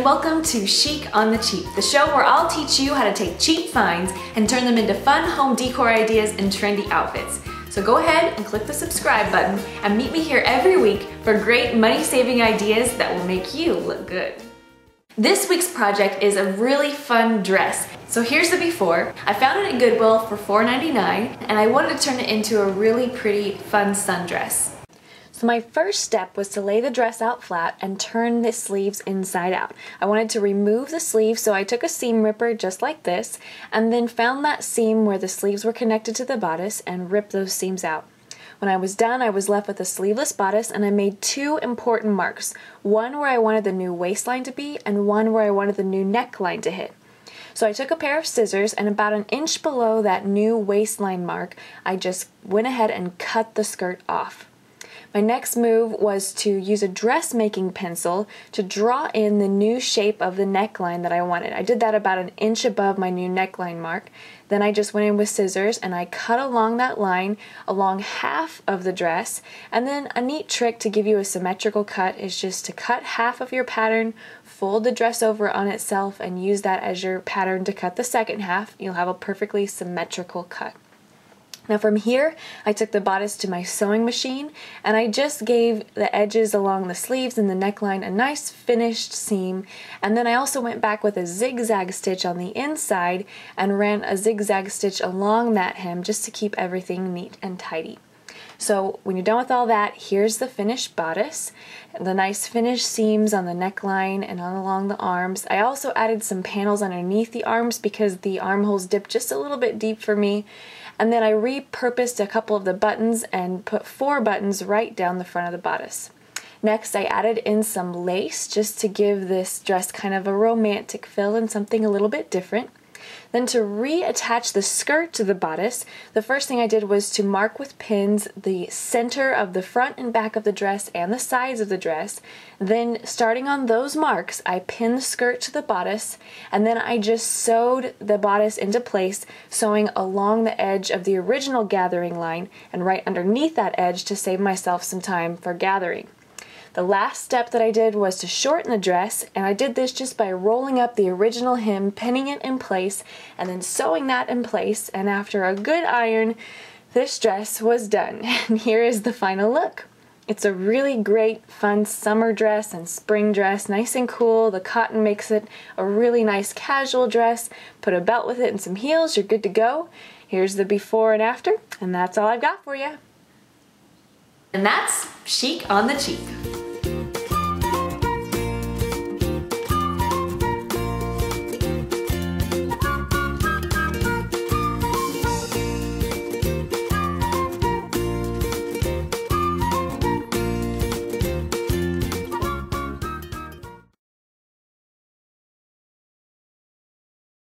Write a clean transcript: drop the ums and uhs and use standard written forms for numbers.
welcome to Chic on the Cheap, the show where I'll teach you how to take cheap finds and turn them into fun home decor ideas and trendy outfits. So go ahead and click the subscribe button and meet me here every week for great money-saving ideas that will make you look good. This week's project is a really fun dress. So here's the before. I found it at Goodwill for $4.99 and I wanted to turn it into a really pretty, fun sundress. So my first step was to lay the dress out flat and turn the sleeves inside out. I wanted to remove the sleeves, so I took a seam ripper just like this and then found that seam where the sleeves were connected to the bodice and ripped those seams out. When I was done, I was left with a sleeveless bodice and I made two important marks. One where I wanted the new waistline to be and one where I wanted the new neckline to hit. So I took a pair of scissors and about an inch below that new waistline mark, I just went ahead and cut the skirt off. My next move was to use a dressmaking pencil to draw in the new shape of the neckline that I wanted. I did that about an inch above my new neckline mark. Then I just went in with scissors and I cut along that line along half of the dress. And then a neat trick to give you a symmetrical cut is just to cut half of your pattern, fold the dress over on itself, and use that as your pattern to cut the second half. You'll have a perfectly symmetrical cut. Now from here, I took the bodice to my sewing machine and I just gave the edges along the sleeves and the neckline a nice finished seam, and then I also went back with a zigzag stitch on the inside and ran a zigzag stitch along that hem just to keep everything neat and tidy. So when you're done with all that, here's the finished bodice, the nice finished seams on the neckline and on along the arms. I also added some panels underneath the arms because the armholes dipped just a little bit deep for me. And then I repurposed a couple of the buttons and put 4 buttons right down the front of the bodice. Next, I added in some lace just to give this dress kind of a romantic feel and something a little bit different. Then to reattach the skirt to the bodice, the first thing I did was to mark with pins the center of the front and back of the dress and the sides of the dress. Then starting on those marks, I pinned the skirt to the bodice and then I just sewed the bodice into place, sewing along the edge of the original gathering line and right underneath that edge to save myself some time for gathering. The last step that I did was to shorten the dress, and I did this just by rolling up the original hem, pinning it in place, and then sewing that in place, and after a good iron, this dress was done. And here is the final look. It's a really great, fun summer dress and spring dress, nice and cool. The cotton makes it a really nice casual dress. Put a belt with it and some heels, you're good to go. Here's the before and after, and that's all I've got for you. And that's Chic on the Cheap.